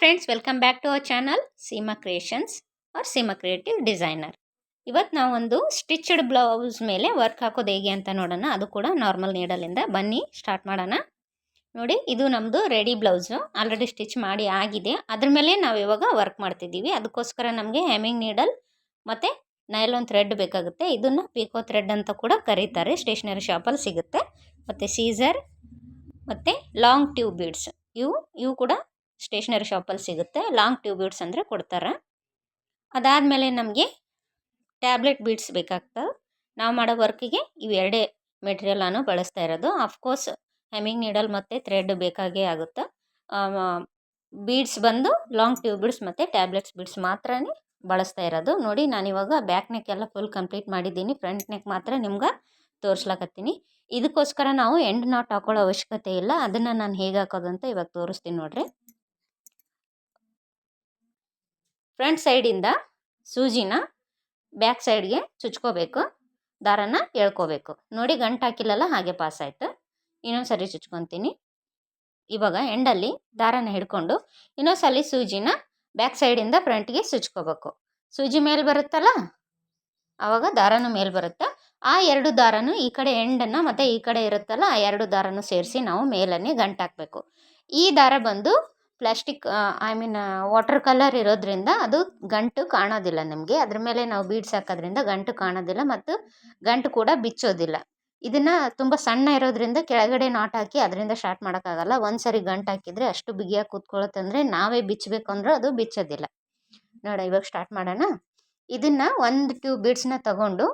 Friends, welcome back to our channel Seema creations or Seema creative designer. ಇವತ್ತು ನಾವು ಒಂದು stitched blouse ಮೇಲೆ ವರ್ಕ್ ಹಾಕೋದು ಹೇಗೆ ಅಂತ ನೋಡೋಣ. ಅದು ಕೂಡ ನಾರ್ಮಲ್ ನೀಡಲಿಂದ. ಬನ್ನಿ ಸ್ಟಾರ್ಟ್ ಮಾಡೋಣ. ನೋಡಿ, ಇದು ನಮ್ಮದು ರೆಡಿ ಬ್ಲೌಸು, ಆಲ್ರೆಡಿ ಸ್ಟಿಚ್ ಮಾಡಿ ಆಗಿದೆ. ಅದ್ರ ಮೇಲೆ ನಾವು ಇವಾಗ ವರ್ಕ್ ಮಾಡ್ತಿದ್ದೀವಿ. ಅದಕ್ಕೋಸ್ಕರ ನಮಗೆ ಹೆಮ್ಮಿಂಗ್ ನೀಡಲ್ ಮತ್ತು ನೈಲಾನ್ ಥ್ರೆಡ್ ಬೇಕಾಗುತ್ತೆ. ಇದನ್ನು ಪೀಕೋ ಥ್ರೆಡ್ ಅಂತ ಕೂಡ ಕರೀತಾರೆ. ಸ್ಟೇಷನರಿ ಶಾಪಲ್ಲಿ ಸಿಗುತ್ತೆ. ಮತ್ತು ಸೀಸರ್ ಮತ್ತು ಲಾಂಗ್ ಟ್ಯೂಬ್ ಬೀಡ್ಸ್, ಇವು ಕೂಡ ಸ್ಟೇಷನರಿ ಶಾಪಲ್ಲಿ ಸಿಗುತ್ತೆ. ಲಾಂಗ್ ಟ್ಯೂಬ್ ಬೀಡ್ಸ್ ಅಂದರೆ ಕೊಡ್ತಾರೆ. ಅದಾದಮೇಲೆ ನಮಗೆ ಟ್ಯಾಬ್ಲೆಟ್ ಬೀಡ್ಸ್ ಬೇಕಾಗ್ತವೆ. ನಾವು ಮಾಡೋ ವರ್ಕಿಗೆ ಇವೆರಡೇ ಮೆಟೀರಿಯಲ್ ನಾನು ಬಳಸ್ತಾ ಇರೋದು. ಆಫ್ಕೋರ್ಸ್ ಹೆಮ್ಮಿಂಗ್ ನೀಡಲ್ ಮತ್ತು ಥ್ರೆಡ್ ಬೇಕಾಗೇ ಆಗುತ್ತೆ. ಬೀಡ್ಸ್ ಬಂದು ಲಾಂಗ್ ಟ್ಯೂಬ್ ಬೀಡ್ಸ್ ಮತ್ತು ಟ್ಯಾಬ್ಲೆಟ್ಸ್ ಬೀಡ್ಸ್ ಮಾತ್ರನೇ ಬಳಸ್ತಾ ಇರೋದು. ನೋಡಿ, ನಾನಿವಾಗ ಬ್ಯಾಕ್ ನೆಕ್ ಎಲ್ಲ ಫುಲ್ ಕಂಪ್ಲೀಟ್ ಮಾಡಿದ್ದೀನಿ. ಫ್ರಂಟ್ ನೆಕ್ ಮಾತ್ರ ನಿಮ್ಗೆ ತೋರಿಸ್ಲಾಕತ್ತೀನಿ. ಇದಕ್ಕೋಸ್ಕರ ನಾವು ಎಂಡ್ ನಾಟ್ ಹಾಕೊಳ್ಳೋ ಅವಶ್ಯಕತೆ ಇಲ್ಲ. ಅದನ್ನು ನಾನು ಹೇಗೆ ಹಾಕೋದು ಅಂತ ಇವಾಗ ತೋರಿಸ್ತೀನಿ ನೋಡ್ರಿ. ಫ್ರಂಟ್ ಸೈಡಿಂದ ಸೂಜಿನ ಬ್ಯಾಕ್ ಸೈಡ್ಗೆ ಚುಚ್ಕೋಬೇಕು, ದಾರನ ಎಳ್ಕೋಬೇಕು. ನೋಡಿ, ಗಂಟು ಹಾಕಿಲ್ಲಲ್ಲ, ಹಾಗೆ ಪಾಸ್ ಆಯಿತು. ಇನ್ನೊಂದು ಸರಿ ಚುಚ್ಕೊತೀನಿ. ಇವಾಗ ಎಂಡಲ್ಲಿ ದಾರನ ಹಿಡ್ಕೊಂಡು ಇನ್ನೊಂದು ಸಲ ಸೂಜಿನ ಬ್ಯಾಕ್ ಸೈಡಿಂದ ಫ್ರಂಟ್ಗೆ ಚುಚ್ಕೋಬೇಕು. ಸೂಜಿ ಮೇಲೆ ಬರುತ್ತಲ್ಲ, ಆವಾಗ ದಾರನೂ ಮೇಲೆ ಬರುತ್ತೆ. ಆ ಎರಡು ದಾರನೂ ಈ ಕಡೆ ಎಂಡನ್ನು ಮತ್ತು ಈ ಕಡೆ ಇರುತ್ತಲ್ಲ, ಆ ಎರಡು ದಾರನೂ ಸೇರಿಸಿ ನಾವು ಮೇಲನ್ನೇ ಗಂಟು ಹಾಕಬೇಕು. ಈ ದಾರ ಬಂದು ಪ್ಲಾಸ್ಟಿಕ್ ವಾಟರ್ ಕಲರ್ ಇರೋದ್ರಿಂದ ಅದು ಗಂಟು ಕಾಣೋದಿಲ್ಲ ನಮಗೆ. ಅದ್ರ ಮೇಲೆ ನಾವು ಬೀಡ್ಸ್ ಹಾಕೋದ್ರಿಂದ ಗಂಟು ಕಾಣೋದಿಲ್ಲ ಮತ್ತು ಗಂಟು ಕೂಡ ಬಿಚ್ಚೋದಿಲ್ಲ. ಇದನ್ನು ತುಂಬ ಸಣ್ಣ ಇರೋದ್ರಿಂದ ಕೆಳಗಡೆ ನಾಟ್ ಹಾಕಿ ಅದರಿಂದ ಸ್ಟಾರ್ಟ್ ಮಾಡೋಕ್ಕಾಗಲ್ಲ. ಒಂದು ಸರಿ ಗಂಟು ಹಾಕಿದರೆ ಅಷ್ಟು ಬಿಗಿಯಾಗಿ ಕೂತ್ಕೊಳ್ಳುತ್ತಂದರೆ ನಾವೇ ಬಿಚ್ಚಬೇಕು ಅಂದ್ರೆ ಅದು ಬಿಚ್ಚೋದಿಲ್ಲ. ನೋಡ, ಇವಾಗ ಸ್ಟಾರ್ಟ್ ಮಾಡೋಣ. ಇದನ್ನು ಒಂದು ಟ್ಯೂಬ್ ಬೀಡ್ಸ್ನ ತಗೊಂಡು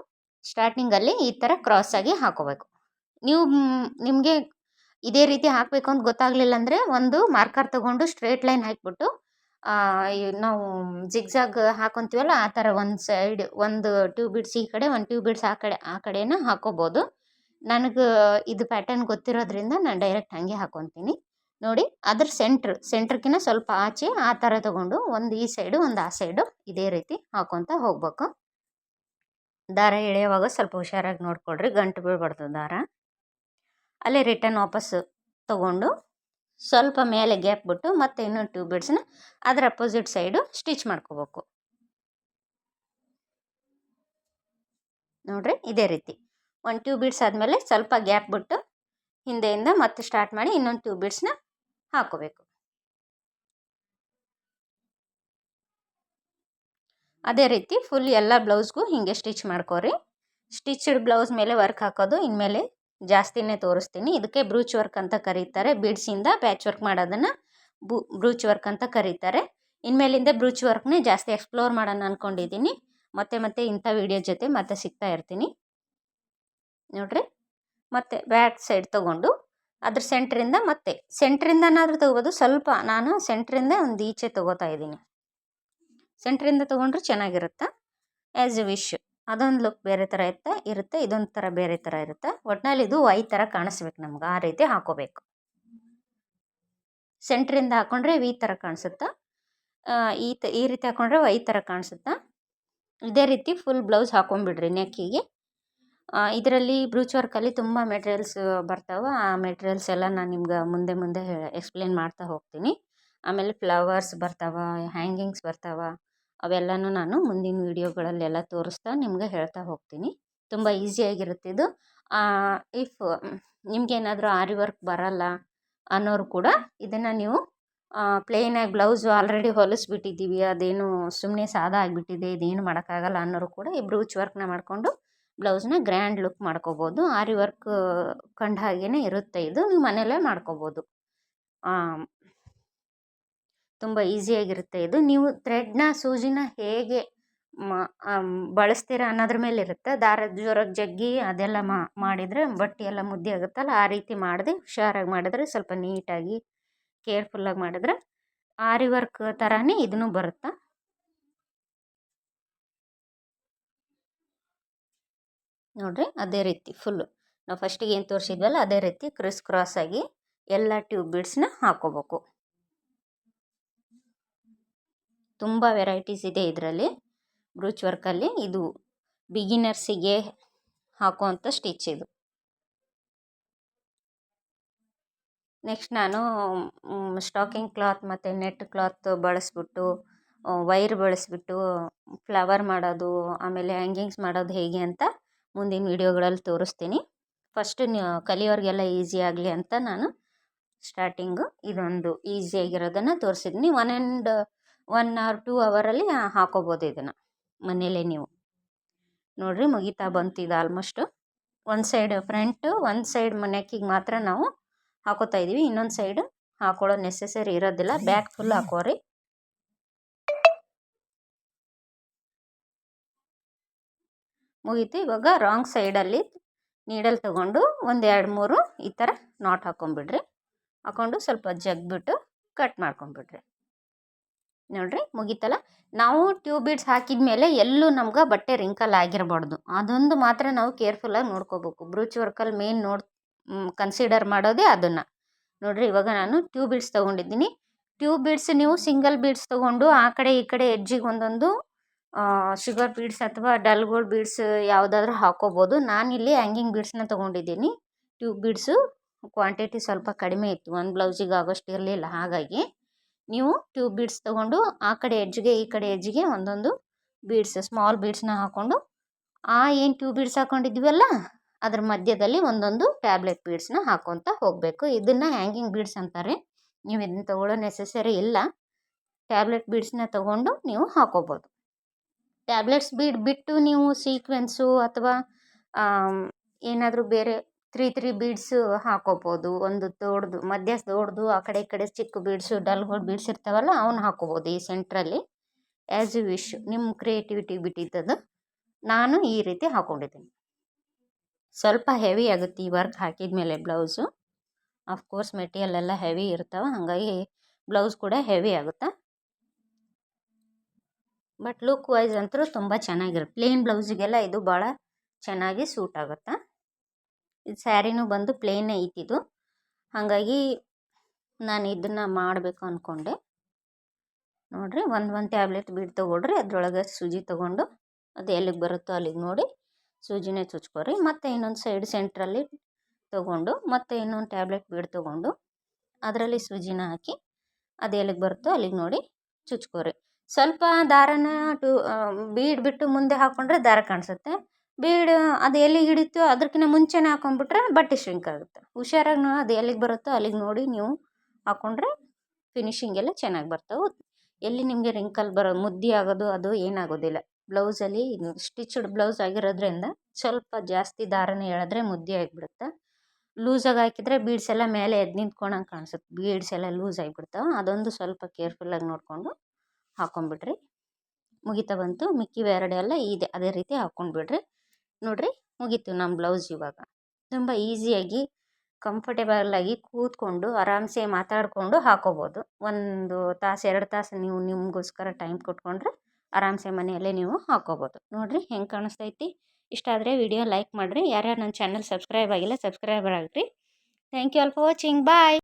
ಸ್ಟಾರ್ಟಿಂಗಲ್ಲಿ ಈ ಥರ ಕ್ರಾಸಾಗಿ ಹಾಕೋಬೇಕು. ನಿಮಗೆ ಇದೇ ರೀತಿ ಹಾಕಬೇಕು ಅಂತ ಗೊತ್ತಾಗಲಿಲ್ಲ ಅಂದರೆ ಒಂದು ಮಾರ್ಕರ್ ತೊಗೊಂಡು ಸ್ಟ್ರೇಟ್ ಲೈನ್ ಹಾಕಿಬಿಟ್ಟು ನಾವು ಜಿಗ್ಜಾಗ್ ಹಾಕೊತೀವಲ್ಲ, ಆ ಥರ ಒಂದು ಸೈಡ್ ಒಂದು ಟ್ಯೂಬ್ ಬೀಡ್ಸ್ ಈ ಕಡೆ, ಒಂದು ಟ್ಯೂಬ್ ಬೀಡ್ಸ್ ಆ ಕಡೆನ ಹಾಕೋಬೋದು. ನನಗೆ ಇದು ಪ್ಯಾಟರ್ನ್ ಗೊತ್ತಿರೋದ್ರಿಂದ ನಾನು ಡೈರೆಕ್ಟ್ ಹಾಗೆ ಹಾಕೊತೀನಿ. ನೋಡಿ, ಅದ್ರ ಸೆಂಟ್ರ್ಕಿನ್ನ ಸ್ವಲ್ಪ ಆಚೆ ಆ ಥರ ತೊಗೊಂಡು ಒಂದು ಈ ಸೈಡು ಒಂದು ಆ ಸೈಡು ಇದೇ ರೀತಿ ಹಾಕೊತ ಹೋಗ್ಬೇಕು. ದಾರ ಎಳೆಯುವಾಗ ಸ್ವಲ್ಪ ಹುಷಾರಾಗಿ ನೋಡ್ಕೊಳ್ರಿ, ಗಂಟು ಬೀಳ್ಬಾರ್ದು ದಾರ. ಅಲ್ಲೇ ರಿಟರ್ನ್ ವಾಪಸ್ ತೊಗೊಂಡು ಸ್ವಲ್ಪ ಮೇಲೆ ಗ್ಯಾಪ್ ಬಿಟ್ಟು ಮತ್ತೆ ಇನ್ನೊಂದು ಟ್ಯೂಬ್ ಬೀಡ್ಸ್ನ ಅದರ ಅಪೋಸಿಟ್ ಸೈಡು ಸ್ಟಿಚ್ ಮಾಡ್ಕೋಬೇಕು. ನೋಡ್ರಿ, ಇದೇ ರೀತಿ ಒಂದು ಟ್ಯೂಬ್ ಬೀಡ್ಸ್ ಆದಮೇಲೆ ಸ್ವಲ್ಪ ಗ್ಯಾಪ್ ಬಿಟ್ಟು ಹಿಂದೆಯಿಂದ ಮತ್ತೆ ಸ್ಟಾರ್ಟ್ ಮಾಡಿ ಇನ್ನೊಂದು ಟ್ಯೂಬ್ ಬೀಡ್ಸ್ನ ಹಾಕೋಬೇಕು. ಅದೇ ರೀತಿ ಫುಲ್ ಎಲ್ಲ ಬ್ಲೌಸ್ಗೂ ಹೀಗೆ ಸ್ಟಿಚ್ ಮಾಡ್ಕೋರಿ. ಸ್ಟಿಚ್ಡ್ ಬ್ಲೌಸ್ ಮೇಲೆ ವರ್ಕ್ ಹಾಕೋದು ಇನ್ಮೇಲೆ ಜಾಸ್ತಿನೇ ತೋರಿಸ್ತೀನಿ. ಇದಕ್ಕೆ ಬ್ರೂಚ್ ವರ್ಕ್ ಅಂತ ಕರೀತಾರೆ. ಬೀಡ್ಸಿಂದ ಪ್ಯಾಚ್ ವರ್ಕ್ ಮಾಡೋದನ್ನು ಬ್ರೂಚ್ ವರ್ಕ್ ಅಂತ ಕರೀತಾರೆ. ಇನ್ಮೇಲಿಂದ ಬ್ರೂಚ್ ವರ್ಕ್ನೇ ಜಾಸ್ತಿ ಎಕ್ಸ್ಪ್ಲೋರ್ ಮಾಡೋಣ ಅಂದ್ಕೊಂಡಿದ್ದೀನಿ. ಮತ್ತೆ ಇಂಥ ವಿಡಿಯೋ ಜೊತೆ ಮತ್ತೆ ಸಿಗ್ತಾ ಇರ್ತೀನಿ. ನೋಡ್ರಿ, ಮತ್ತೆ ಬ್ಯಾಕ್ ಸೈಡ್ ತೊಗೊಂಡು ಅದ್ರ ಸೆಂಟ್ರಿಂದನಾದರೂ ತೊಗೋಬೋದು. ಸ್ವಲ್ಪ ನಾನು ಸೆಂಟ್ರಿಂದ ಒಂದು ಈಚೆ ತೊಗೋತಾ ಇದ್ದೀನಿ. ಸೆಂಟ್ರಿಂದ ತೊಗೊಂಡ್ರೆ ಚೆನ್ನಾಗಿರುತ್ತೆ. As A wish. ಅದೊಂದು ಲುಕ್ ಬೇರೆ ಥರ ಇರುತ್ತೆ, ಇದೊಂದು ಥರ ಬೇರೆ ಥರ ಇರುತ್ತೆ. ಒಟ್ಟಿನಲ್ಲಿ ಇದು ವೈ ಥರ ಕಾಣಿಸ್ಬೇಕು ನಮ್ಗೆ, ಆ ರೀತಿ ಹಾಕೋಬೇಕು. ಸೆಂಟ್ರಿಂದ ಹಾಕ್ಕೊಂಡ್ರೆ ವಿ ಥರ ಕಾಣಿಸುತ್ತೆ, ಈ ರೀತಿ ಹಾಕ್ಕೊಂಡ್ರೆ ವೈ ಥರ ಕಾಣಿಸುತ್ತೆ. ಇದೇ ರೀತಿ ಫುಲ್ ಬ್ಲೌಸ್ ಹಾಕೊಂಡ್ಬಿಡ್ರಿ ನೆಕ್ಕಿಗೆ. ಇದರಲ್ಲಿ ಬ್ರೂಚ್ ವರ್ಕಲ್ಲಿ ತುಂಬ ಮೆಟೀರಿಯಲ್ಸ್ ಬರ್ತಾವೆ. ಆ ಮೆಟೀರಿಯಲ್ಸ್ ಎಲ್ಲ ನಾನು ನಿಮ್ಗೆ ಮುಂದೆ ಎಕ್ಸ್ಪ್ಲೇನ್ ಮಾಡ್ತಾ ಹೋಗ್ತೀನಿ. ಆಮೇಲೆ ಫ್ಲವರ್ಸ್ ಬರ್ತಾವೆ, ಹ್ಯಾಂಗಿಂಗ್ಸ್ ಬರ್ತಾವೆ. ಅವೆಲ್ಲನೂ ನಾನು ಮುಂದಿನ ವೀಡಿಯೋಗಳಲ್ಲೆಲ್ಲ ತೋರಿಸ್ತಾ ನಿಮ್ಗೆ ಹೇಳ್ತಾ ಹೋಗ್ತೀನಿ. ತುಂಬ ಈಸಿಯಾಗಿರುತ್ತೆ ಇದು. ಇಫ್ ನಿಮಗೇನಾದರೂ ಆರಿ ವರ್ಕ್ ಬರಲ್ಲ ಅನ್ನೋರು ಕೂಡ ಇದನ್ನು ನೀವು ಪ್ಲೇನಾಗಿ ಬ್ಲೌಸು ಆಲ್ರೆಡಿ ಹೊಲಿಸ್ಬಿಟ್ಟಿದ್ದೀವಿ, ಅದೇನು ಸುಮ್ಮನೆ ಸಾದಾ ಆಗಿಬಿಟ್ಟಿದೆ, ಇದೇನು ಮಾಡೋಕ್ಕಾಗಲ್ಲ ಅನ್ನೋರು ಕೂಡ ಈ ಬ್ರೂಚ್ ವರ್ಕ್ನ ಮಾಡಿಕೊಂಡು ಬ್ಲೌಸ್ನ ಗ್ರ್ಯಾಂಡ್ ಲುಕ್ ಮಾಡ್ಕೋಬೋದು. ಆರಿ ವರ್ಕ್ ಕಂಡ ಹಾಗೇ ಇರುತ್ತೆ ಇದು, ನೀವು ಮನೆಯಲ್ಲೇ ಮಾಡ್ಕೋಬೋದು. ತುಂಬ ಈಸಿಯಾಗಿರುತ್ತೆ ಇದು. ನೀವು ಥ್ರೆಡ್ನ ಸೂಜಿನ ಹೇಗೆ ಬಳಸ್ತೀರ ಅನ್ನೋದ್ರ ಮೇಲೆ ಇರುತ್ತೆ. ದಾರ ಜೋರಾಗಿ ಜಗ್ಗಿ ಅದೆಲ್ಲ ಮಾಡಿದರೆ ಬಟ್ಟೆ ಎಲ್ಲ ಮುದ್ದೆ ಆಗುತ್ತಲ್ಲ, ಆ ರೀತಿ ಮಾಡದೆ ಹುಷಾರಾಗಿ ಮಾಡಿದ್ರೆ, ಸ್ವಲ್ಪ ನೀಟಾಗಿ ಕೇರ್ಫುಲ್ಲಾಗಿ ಮಾಡಿದ್ರೆ ಆರಿ ವರ್ಕ್ ಥರನೇ ಇದನ್ನು ಬರುತ್ತೆ. ನೋಡ್ರಿ, ಅದೇ ರೀತಿ ಫುಲ್ಲು ನಾವು ಫಸ್ಟಿಗೆ ಏನು ತೋರಿಸಿದ್ವಲ್ಲ ಅದೇ ರೀತಿ ಕ್ರಾಸಾಗಿ ಎಲ್ಲ ಟ್ಯೂಬ್ ಬೀಡ್ಸ್ನ ಹಾಕೋಬೇಕು. ತುಂಬ ವೆರೈಟೀಸ್ ಇದೆ ಇದರಲ್ಲಿ ಬ್ರೂಚ್ ವರ್ಕಲ್ಲಿ. ಇದು ಬಿಗಿನರ್ಸಿಗೆ ಹಾಕುವಂಥ ಸ್ಟಿಚ್ ಇದು. ನೆಕ್ಸ್ಟ್ ನಾನು ಸ್ಟಾಕಿಂಗ್ ಕ್ಲಾತ್ ಮತ್ತು ನೆಟ್ ಕ್ಲಾತ್ ಬಳಸ್ಬಿಟ್ಟು ವೈರ್ ಬಳಸಿಬಿಟ್ಟು ಫ್ಲವರ್ ಮಾಡೋದು ಆಮೇಲೆ ಹ್ಯಾಂಗಿಂಗ್ಸ್ ಮಾಡೋದು ಹೇಗೆ ಅಂತ ಮುಂದಿನ ವೀಡಿಯೋಗಳಲ್ಲಿ ತೋರಿಸ್ತೀನಿ. ಫಸ್ಟ್ ಕಲಿಯೋರಿಗೆಲ್ಲ ಈಸಿ ಆಗಲಿ ಅಂತ ನಾನು ಸ್ಟಾರ್ಟಿಂಗು ಇದೊಂದು ಈಸಿಯಾಗಿರೋದನ್ನು ತೋರಿಸಿದ್ದೀನಿ. 1 ಆರ್ 2 ಅವರಲ್ಲಿ ಹಾಕೋಬೋದು ಇದನ್ನು ಮನೇಲೇ ನೀವು. ನೋಡಿರಿ ಮುಗಿತಾ ಬಂತು ಇದು ಆಲ್ಮೋಸ್ಟು. ಒಂದು ಸೈಡ್ ಫ್ರಂಟು ಒಂದು ಸೈಡ್ ನೆಕ್ಕಿಗೆ ಮಾತ್ರ ನಾವು ಹಾಕೋತಾ ಇದ್ದೀವಿ, ಇನ್ನೊಂದು ಸೈಡ್ ಹಾಕೊಳ್ಳೋ ನೆಸೆಸರಿ ಇರೋದಿಲ್ಲ. ಬ್ಯಾಕ್ ಫುಲ್ ಹಾಕೋರಿ. ಮುಗೀತು. ಇವಾಗ ರಾಂಗ್ ಸೈಡಲ್ಲಿ ನೀಡಲ್ ತೊಗೊಂಡು 1 2 3 ಈ ಥರ ನಾಟ್ ಹಾಕೊಂಡ್ಬಿಡ್ರಿ. ಹಾಕ್ಕೊಂಡು ಸ್ವಲ್ಪ ಜಗ್ಬಿಟ್ಟು ಕಟ್ ಮಾಡ್ಕೊಂಡ್ಬಿಡ್ರಿ. ನೋಡಿರಿ ಮುಗೀತಲ್ಲ. ನಾವು ಟ್ಯೂಬ್ ಬೀಡ್ಸ್ ಹಾಕಿದ ಮೇಲೆ ಎಲ್ಲೂ ನಮ್ಗೆ ಬಟ್ಟೆ ರಿಂಕಲ್ ಆಗಿರಬಾರ್ದು, ಅದೊಂದು ಮಾತ್ರ ನಾವು ಕೇರ್ಫುಲ್ಲಾಗಿ ನೋಡ್ಕೋಬೇಕು. ಬ್ರೂಚ್ ವರ್ಕಲ್ಲಿ ಮೇನ್ ಕನ್ಸಿಡರ್ ಮಾಡೋದೇ ಅದನ್ನು. ನೋಡಿರಿ ಇವಾಗ ನಾನು ಟ್ಯೂಬ್ ಬೀಡ್ಸ್ ತೊಗೊಂಡಿದ್ದೀನಿ. ಟ್ಯೂಬ್ ಬೀಡ್ಸ್ ನೀವು ಸಿಂಗಲ್ ಬೀಡ್ಸ್ ತೊಗೊಂಡು ಆ ಕಡೆ ಈ ಕಡೆ ಎಡ್ಜಿಗೆ ಒಂದೊಂದು ಶುಗರ್ ಬೀಡ್ಸ್ ಅಥವಾ ಡಲ್ ಗೋಲ್ಡ್ ಬೀಡ್ಸ್ ಯಾವುದಾದ್ರೂ ಹಾಕೋಬೋದು. ನಾನಿಲ್ಲಿ ಹ್ಯಾಂಗಿಂಗ್ ಬೀಡ್ಸ್ನ ತೊಗೊಂಡಿದ್ದೀನಿ. ಟ್ಯೂಬ್ ಬೀಡ್ಸು ಕ್ವಾಂಟಿಟಿ ಸ್ವಲ್ಪ ಕಡಿಮೆ ಇತ್ತು, ಒಂದು ಬ್ಲೌಸಿಗೆ ಆಗೋಷ್ಟು ಇರಲಿಲ್ಲ. ಹಾಗಾಗಿ ನೀವು ಟ್ಯೂಬ್ ಬೀಡ್ಸ್ ತೊಗೊಂಡು ಆ ಕಡೆ ಎಡ್ಜ್ಗೆ ಈ ಕಡೆ ಎಡ್ಜ್ಗೆ ಒಂದೊಂದು ಬೀಡ್ಸ್ ಸ್ಮಾಲ್ ಬೀಡ್ಸ್ನ ಹಾಕ್ಕೊಂಡು ಏನು ಟ್ಯೂಬ್ ಬೀಡ್ಸ್ ಹಾಕ್ಕೊಂಡಿದ್ವಲ್ಲ ಅದ್ರ ಮಧ್ಯದಲ್ಲಿ ಒಂದೊಂದು ಟ್ಯಾಬ್ಲೆಟ್ ಬೀಡ್ಸ್ನ ಹಾಕ್ಕೊತ ಹೋಗಬೇಕು. ಇದನ್ನು ಹ್ಯಾಂಗಿಂಗ್ ಬೀಡ್ಸ್ ಅಂತಾರೆ. ನೀವು ಇದನ್ನ ತೊಗೊಳ್ಳೋ ನೆಸೆಸರಿ ಇಲ್ಲ. ಟ್ಯಾಬ್ಲೆಟ್ ಬೀಡ್ಸ್ನ ತೊಗೊಂಡು ನೀವು ಹಾಕೋಬೋದು. ಟ್ಯಾಬ್ಲೆಟ್ಸ್ ಬಿಟ್ಟು ನೀವು ಸೀಕ್ವೆನ್ಸು ಅಥವಾ ಏನಾದರೂ ಬೇರೆ 3 ಬೀಡ್ಸು ಹಾಕೋಬೋದು. ಒಂದು ದೊಡ್ಡದು ಮಧ್ಯ ದೊಡ್ಡದು, ಆ ಕಡೆ ಈ ಕಡೆ ಚಿಕ್ಕ ಬೀಡ್ಸು ಡಲ್ ಗೋಲ್ಡ್ ಬೀಡ್ಸ್ ಇರ್ತಾವಲ್ಲ ಅವನ್ನ ಹಾಕೋಬೋದು ಈ ಸೆಂಟ್ರಲ್ಲಿ. ಆ್ಯಸ್ ಯು ವಿಶ್, ನಿಮ್ಮ ಕ್ರಿಯೇಟಿವಿಟಿ ಬಿಟ್ಟಿದ್ದದು. ನಾನು ಈ ರೀತಿ ಹಾಕ್ಕೊಂಡಿದ್ದೀನಿ. ಸ್ವಲ್ಪ ಹೆವಿ ಆಗುತ್ತೆ ಈ ವರ್ಕ್ ಹಾಕಿದ ಮೇಲೆ ಬ್ಲೌಸು. ಆಫ್ಕೋರ್ಸ್ ಮೆಟೀರಿಯಲ್ ಎಲ್ಲ ಹೆವಿ ಇರ್ತಾವೆ, ಹಾಗಾಗಿ ಬ್ಲೌಸ್ ಕೂಡ ಹೆವಿ ಆಗುತ್ತೆ. ಬಟ್ ಲುಕ್ ವೈಸ್ ಅಂತೂ ತುಂಬ ಚೆನ್ನಾಗಿರುತ್ತೆ. ಪ್ಲೇನ್ ಬ್ಲೌಸಿಗೆಲ್ಲ ಇದು ಭಾಳ ಚೆನ್ನಾಗಿ ಸೂಟ್ ಆಗುತ್ತೆ. ಇದು ಸ್ಯಾರಿನೂ ಬಂದು ಪ್ಲೇನೇ ಐತಿದು, ಹಾಗಾಗಿ ನಾನು ಇದನ್ನು ಮಾಡಬೇಕು ಅಂದ್ಕೊಂಡೆ. ನೋಡಿರಿ ಒಂದು ಟ್ಯಾಬ್ಲೆಟ್ ಬೀಡ್ ತೊಗೊಳ್ರಿ, ಅದರೊಳಗೆ ಸೂಜಿ ತೊಗೊಂಡು ಅದು ಎಲ್ಲಿಗೆ ಬರುತ್ತೋ ಅಲ್ಲಿಗೆ ನೋಡಿ ಸೂಜಿನೇ ಚುಚ್ಕೊರಿ. ಮತ್ತು ಇನ್ನೊಂದು ಸೈಡ್ ಸೆಂಟ್ರಲ್ಲಿ ತೊಗೊಂಡು ಮತ್ತೆ ಇನ್ನೊಂದು ಟ್ಯಾಬ್ಲೆಟ್ ಬೀಡ್ ತೊಗೊಂಡು ಅದರಲ್ಲಿ ಸೂಜಿನ ಹಾಕಿ ಅದು ಎಲ್ಲಿಗೆ ಬರುತ್ತೋ ಅಲ್ಲಿಗೆ ನೋಡಿ ಚುಚ್ಕೊರಿ. ಸ್ವಲ್ಪ ದಾರನ ಬೀಡ್ ಬಿಟ್ಟು ಮುಂದೆ ಹಾಕ್ಕೊಂಡ್ರೆ ದಾರ ಕಾಣಿಸುತ್ತೆ. ಬೀಡ್ ಅದು ಎಲ್ಲಿಗೆ ಹಿಡಿತೋ ಅದಕ್ಕಿಂತ ಮುಂಚೆನೇ ಹಾಕೊಂಡ್ಬಿಟ್ರೆ ಬಟ್ಟೆ ಶ್ರಿಂಕ್ ಆಗುತ್ತೆ. ಹುಷಾರಾಗಿ ಅದು ಎಲ್ಲಿಗೆ ಬರುತ್ತೋ ಅಲ್ಲಿಗೆ ನೋಡಿ ನೀವು ಹಾಕ್ಕೊಂಡ್ರೆ ಫಿನಿಶಿಂಗ್ ಎಲ್ಲ ಚೆನ್ನಾಗಿ ಬರ್ತಾವೆ. ಎಲ್ಲಿ ನಿಮಗೆ ರಿಂಕಲ್ ಮುದ್ದೆ ಆಗೋದು ಅದು ಏನಾಗೋದಿಲ್ಲ. ಬ್ಲೌಸಲ್ಲಿ ಸ್ಟಿಚ್ಡ್ ಬ್ಲೌಸ್ ಆಗಿರೋದ್ರಿಂದ ಸ್ವಲ್ಪ ಜಾಸ್ತಿ ದಾರನ ಎಳೆದ್ರೆ ಮುದ್ದೆ ಆಗಿಬಿಡುತ್ತೆ. ಲೂಸಾಗಿ ಹಾಕಿದರೆ ಬೀಡ್ಸ್ ಎಲ್ಲ ಮೇಲೆ ಎದ್ದು ನಿಂತ್ಕೊಂಡಂಗೆ ಕಾಣಿಸುತ್ತೆ, ಬೀಡ್ಸ್ ಎಲ್ಲ ಲೂಸ್ ಆಗಿಬಿಡ್ತಾವೆ. ಅದೊಂದು ಸ್ವಲ್ಪ ಕೇರ್ಫುಲ್ಲಾಗಿ ನೋಡಿಕೊಂಡು ಹಾಕ್ಕೊಂಬಿಡ್ರಿ. ಮುಗಿತಾ ಬಂತು. ಮಿಕ್ಕಿವೆ 2 ಎಲ್ಲ ಇದೆ ಅದೇ ರೀತಿ ಹಾಕ್ಕೊಂಡ್ಬಿಡ್ರಿ. ನೋಡಿರಿ ಮುಗೀತು ನಮ್ಮ ಬ್ಲೌಸ್. ಇವಾಗ ತುಂಬ ಈಸಿಯಾಗಿ ಕಂಫರ್ಟೇಬಲಾಗಿ ಕೂತ್ಕೊಂಡು ಆರಾಮ್ಸೆ ಮಾತಾಡಿಕೊಂಡು ಹಾಕೋಬೋದು. 1 ತಾಸು 2 ತಾಸು ನೀವು ನಿಮಗೋಸ್ಕರ ಟೈಮ್ ಕೊಟ್ಕೊಂಡ್ರೆ ಆರಾಮ್ಸೆ ಮನೆಯಲ್ಲೇ ನೀವು ಹಾಕೋಬೋದು. ನೋಡಿರಿ ಹೆಂಗೆ ಕಾಣಿಸ್ತೈತಿ. ಇಷ್ಟ ಆದರೆ ವಿಡಿಯೋ ಲೈಕ್ ಮಾಡಿರಿ. ಯಾರ್ಯಾರು ನನ್ನ ಚಾನಲ್ ಸಬ್ಸ್ಕ್ರೈಬ್ ಆಗಿಲ್ಲ ಸಬ್ಸ್ಕ್ರೈಬರ್ ಆಗಿರಿ. Thank you all for watching. Bye.